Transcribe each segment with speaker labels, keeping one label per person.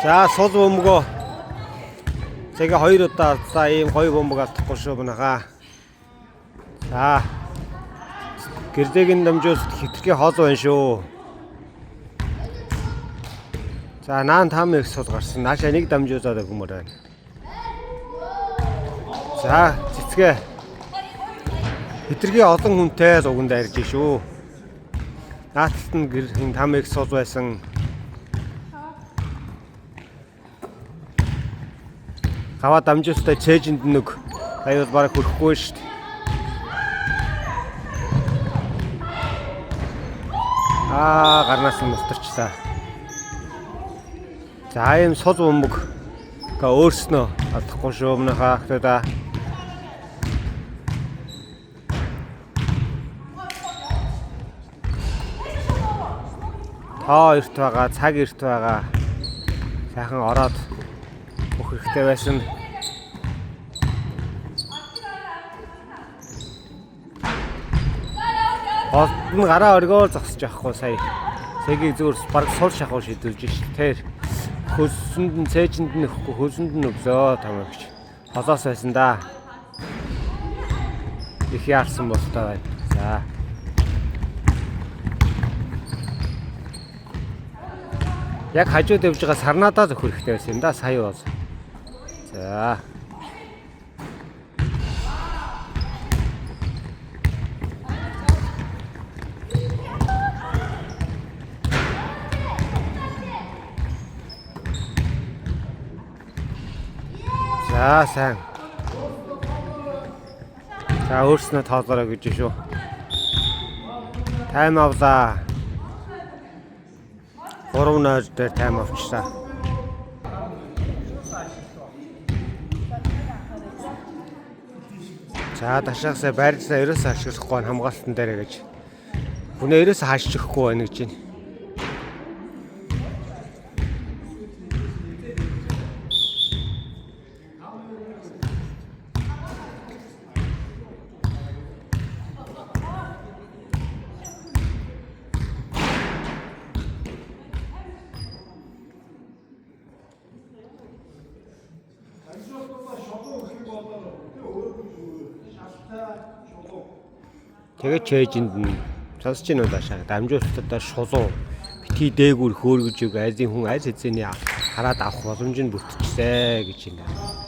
Speaker 1: За сул бөмбөгөө тэгээ 2 удаа за ийм гоё бөмбөг алдахгүй шүү манайхаа. За гэрдэгийн дамжуулалт хитрхи хоол байна шүү. За наан там их сул гарсан. Наашаа нэг дамжуулаад өгмөр байна. За цэцгээ хитрхи олон хүнтэй зуганд арьж шүү. Наацт нь гэрхэн там их сул байсан. Хава дамжуулалттай цээжинд нэг аюул бараг хөрөхгүй шүү дээ. Гарнаас нь мустарчлаа. За ийм сул бөмбөг өөрснөө алдахгүй шүү манайхаа хтаа. Тоо эрт байгаа, цаг эрт байгаа. Сайхан ороод бүх хэрэгтэй байсан. Голд нь гараа өргөөр зогсож байхгүй сая. Сэгийг зүгээр баг сул шахуу шийдүүлж шít. Тэр хөлсөнд нь цээжинд нь өгөхгүй хөлсөнд нь өглөө тамаа гэж. Холоос байсан да. Их яарсан болтой байна. За. Яг хажууд явж байгаа сарнадаа зөх хэрэгтэй байсан юм да сая бол. За. За сайн. За өөрснөө тоолоорой гэж шүү. Тайм авлаа. 3-0 дээр тайм авчлаа. За ташаасаа байрлалаа ерөөсөө ашиглахгүй хамгаалтан дээр гэж. Хүнээ ерөөсөө хашчихгүй байна гэж байна. Тэгээд чэйжинд нь сонсож байна уу даашаа дамжуулалтаа шулуу битгий дээгүүр хөөргөж үг айзын хүн айз хэзээний хараад авах боломж нь бүтчихсэн гэж юм байна.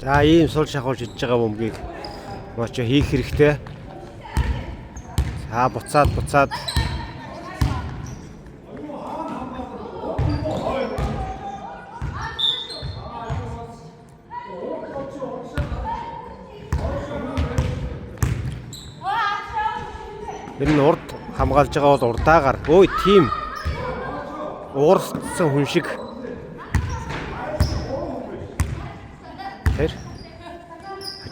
Speaker 1: За ийм сул шахуулж идж байгаа бөмбөгийг мочо хийх хэрэгтэй. За буцаад энэ урд хамгаалж байгаа бол урдаагаар өө тийм уурсан хүн шиг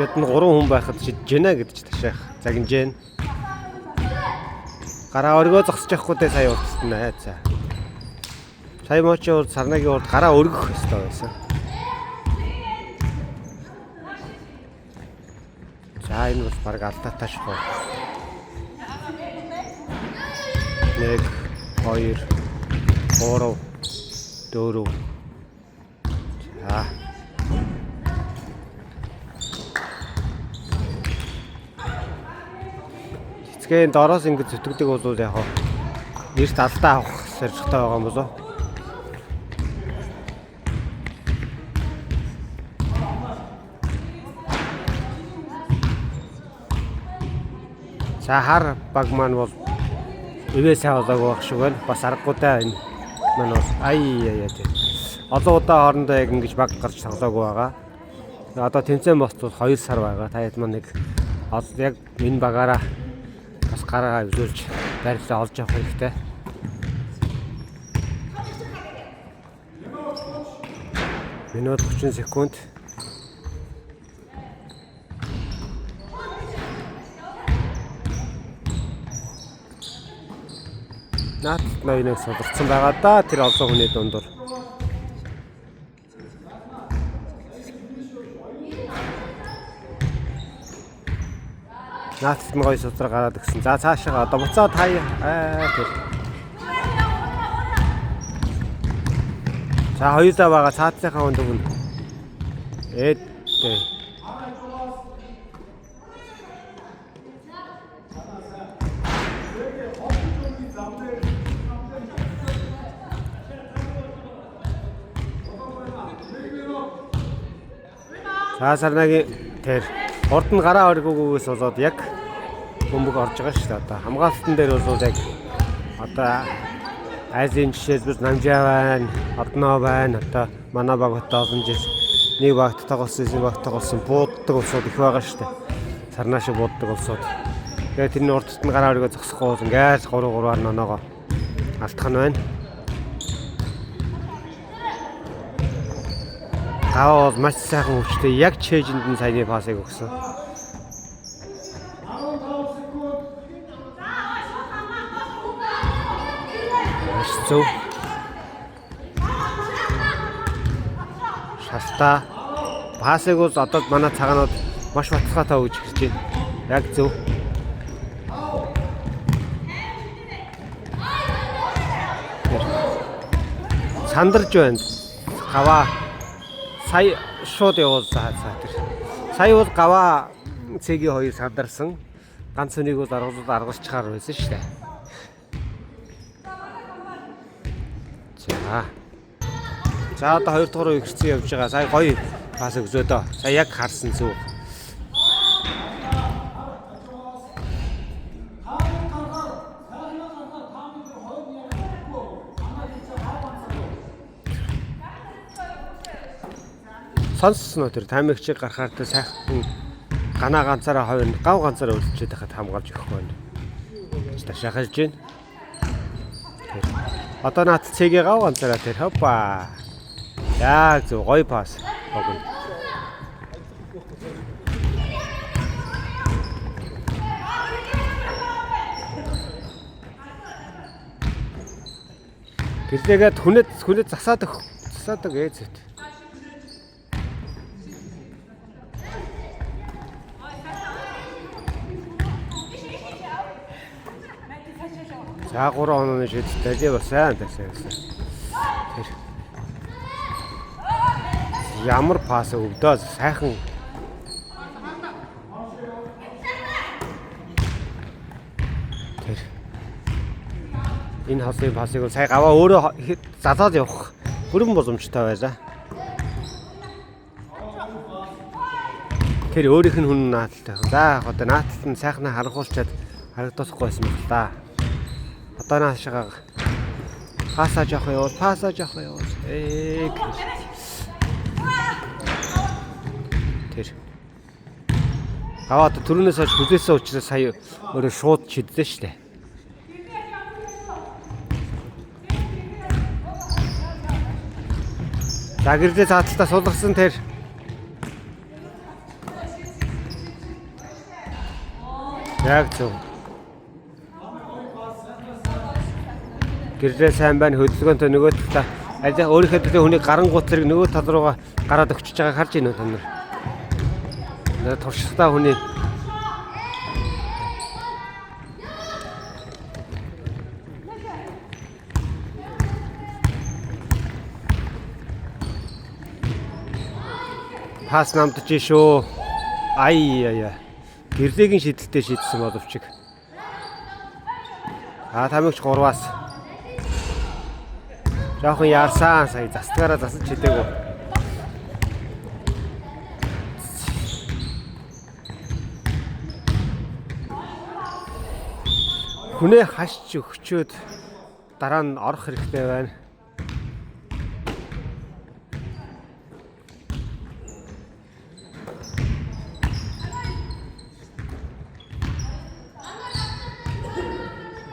Speaker 1: хажууд нь 3 хүн байхад шидэж гинэ гэдэж ташаах загинжээ. Гараа өргөө зогсож явахгүй дээ сая урдсан аа. За. Сая мочоо сарнагийн урд гараа өргөх ёстой байсан. За энэ бас баг алдаатай шүү. 1 2 3 4 За. Цэцгийн дороос ингэж зүтгэдэг бол яг эрт алдаа авах сэржихтэй байгаа юм болов. За хар баг маань бол ивэ савлаг байх шиг байна. Бас аргуудаа энэ маань бол тийм. Олон удаа хоорондоо яг ингэж баг гарч тоглоогүй байгаа. Одоо тэмцээн болцвол 2 сар байгаа. Та хэд маань нэг яг энэ багаараа бас гараа үзүүлж байрлал олж авах хэрэгтэй. Минут 30 секунд. Наад ноёныг содорцсон байгаа да тэр олон хүний дундуур. Наадт нь гоё судраг гараад гисэн. За цаашаа одоо буцаад хай тэр. За хоёулаа байгаа цаатсынхаа хүнд өгнө. Дээ. За сарнагийн тэр урд нь гараа оргиогоос болоод яг бөмбөг орж байгаа шүү дээ. Одоо хамгаалтан дээр бол яг одоо Азийн жишээлбэл Намжаа байна, Одноо байна. Одоо манай багт олон жил нэг багт тоглосон, энэ багт тоглосон бууддаг улсууд их байгаа шүү дээ. Сарнаа шиг бууддаг улсууд. Тэгээд тэрний урдд нь гараа оргио зогсохгүй бол ингээд 3-3-аар ноноогоо алдах нь байна. Гаваа бол маш сайхан хүчтэй яг чэйжэнд нь саяны пасыг өгсөн. Маш зөв. Шалтаа пасыг бол одоо манай цагаанууд маш баталгаатай өгж ирж байна. Яг зөв. Сандарж байна. Гаваа сая шууд явуулсан тэр. Сая бол гаваа цэгийн 2 сандарсан. Ганц хүнийг бол аргалцчихаар байсан шүү дээ. За одоо 2 дугаар үе гэрцэн явж байгаа. Сая гоё пас өгзөөдөө. Сая яг харсан зүг. Сонссноо тэр таймигчийг гарахаар тэ сайхан ганаа ганцаараа хойно гав ганцаараа үлдчихэд хахад хамгаалж өгөхгүй байна. Та шахаж гин. Одоо наад цэгийн гав ганцаараа тэр хопа. Яг зөв гоё пас. Огн. Тэрлээгээд хүнэд засаадаг ээзэт. За 3 онооны шийдэлтэй бас сайн байсан. Тэр ямар пас өгдөө сайхан. Тэр энэ хасын пасыг сая гаваа өөрөө залаад явах бүрэн боломжтой байлаа. Тэр өөрийнх нь хүн нааталтай. За одоо нааталт нь сайхнаа харанхуулчаад харагдахгүй байсан юм л да. Одоо наашаага пасаж явах юу? Тэр. Аваад түрүүнээс хойш хүлээсэн учраас сая өөрөө шууд чиддээ штэ. За гэрдээ цааталтаа сулгасан тэр. Яг зөв. Гэрээ сайн байна хөдөлгөөнтэй нөгөө талаа аль өөрийнхөө төлөө хүнийг гарангуут зэрэг нөгөө тал руугаа гараад өгчөж байгааг харж байна уу та нар? Наа туршлагатай хүний пас намдаж шүү. Ай. Гэрлэгийн шидэлтэй шийдсэн боловч. Тамигч 3-аас Жоохон яарсан сая застгаараа засаж хэлээгүй. Хүнээ хашч өгчөөд дараа нь орох хэрэгтэй байна.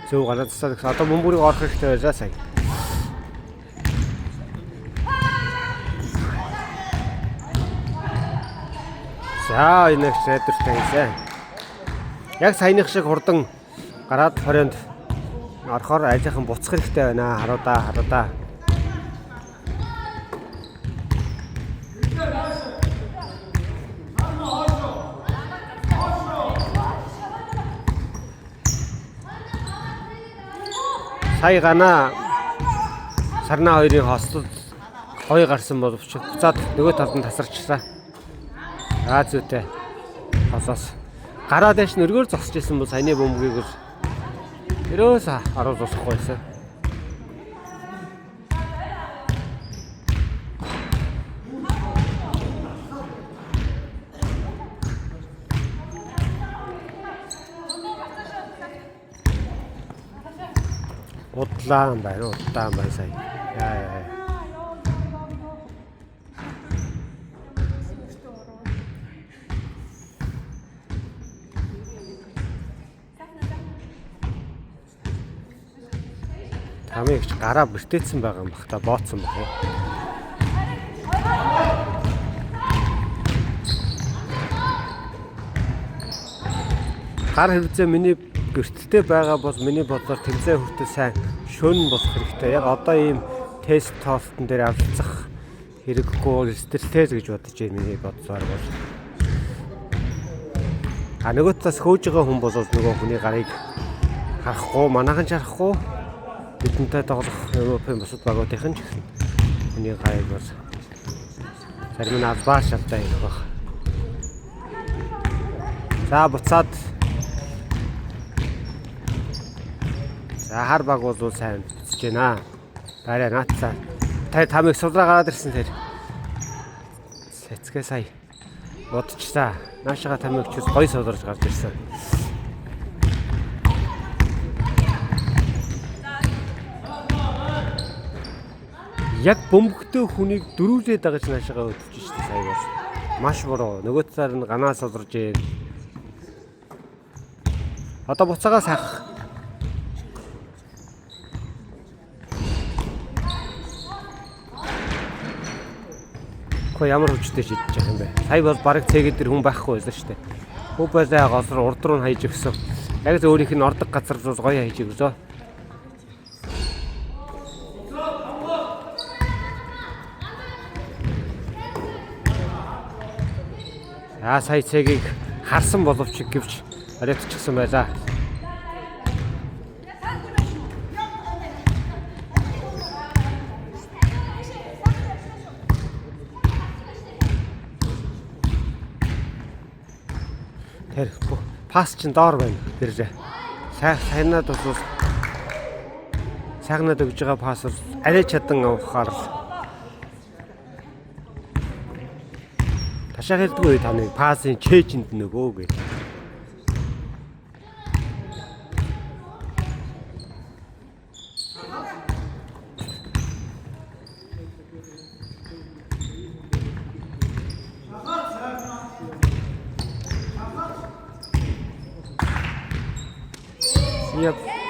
Speaker 1: Зөв ганцсаа одоо бөмбөрийг орох хэрэгтэй байлаа сая. За энэ шийдвэртэй хийсэн. Яг саяных шиг хурдан гараад хорионд орохоор ажихан буцах хэрэгтэй байна. Харуудаа. Сая гана Сарна хоёрын хослол гоё гарсан боловч буцаад нөгөө талд нь тасарчсан. Зүйтэй. Хосоос гараад дэш нөргөөр зогсож исэн бол саяны бөмбөгийг ерөөс харуул босохгүй байсан. Удаан байна сая. Яа. Тамигч гараа бэртээсэн байгаа юм бах та бооцсон баг. Гар хэвзээ миний гэрттэй байгаа бол миний бодлоор тэмцээн хүртэл сайн шөнө болох хэрэгтэй. Яг одоо ийм тест тофтон дээр авцах хэрэггүй стресстэй гэж бодож байна миний бодлоор бол. Нөгөө талаас хөөж байгаа хүн бол нөгөө хүний гарыг харахгүй, манайхан ч харахгүй. Бидэнтэй тоглох Европын бусад багуудын ч гэсэн хүний гарыг бол зарим нь албаар шалтай их баг. За буцаад хар баг бол сайн буцаж байна. Барай наацаа. Тамиг сулраа гараад ирсэн тэр. Сэцгээ сая бодчихлаа. Наашаага тамиг чус гоё сулраж гарч ирсэн. Яг бөмбөгтэй хүнийг дөрүүлээд дагаж наашаага өдөлж штэ сая бол. Маш буруу. Нөгөө талаар нь ганаа сулраж ийн. Одоо буцаагаас хах. Ямар хүчтэй шидэж байгаа юм бэ? Сая бол бараг цэгэд дэр хүн байхгүй байсан шүү дээ. Хөв байлаа голроо урд руу хайж өгсөн. Яг л өөрийнх нь ордог газар руу гоё хайж өгсөө. Сая цэгийг харсан боловч гэвч арайччихсан байлаа. Тэр пас чин доор байна. Тэр сайнаад бол сайгнаад өгж байгаа пас арай чадан авахаар ташаа хэлдэггүй таны пасын чэйжинд нөгөө гэж.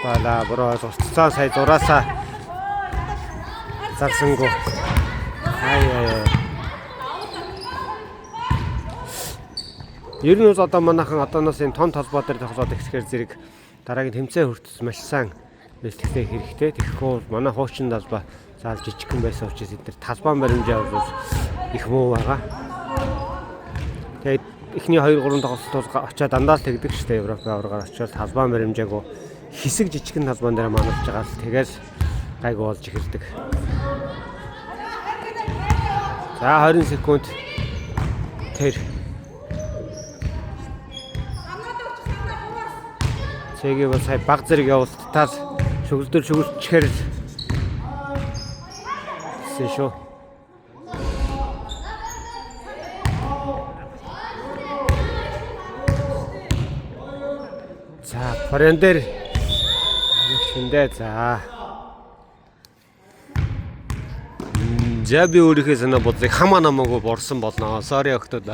Speaker 1: Бала бро зурцсан сая зураасаа зарсангүй. Ер нь бол одоо манайхан одооноос энэ тон толгой дээр тоглоод ихсгээр зэрэг дараагийн тэмцээн хүртэл маш сайн бэлтгэхтэй хэрэгтэй. Тэгэхгүй манай хуучин талбай заал жижигхэн байсан учраас эдгээр талбайн баримжаа бол их муу байгаа. Тэгээд эхний 2-3 тоглолтод очиад дандаа л тэгдэг шүү дээ. Европын аваргаар очиод талбайн баримжаагүй хэсэг жижигхэн талбайн дээр манарч байгаа л тэгэл гайг болж эхэлдэг. За 20 секунд тэр цэгийг бол сая баг зэрэг явуултал шүглдэр шүглчихээр гэсэн шүү. За, форен дээр шиндээ за. За би өөрийнхөө санаа бодлыг хамаа намаагүй борсон болно. Sorry охтод.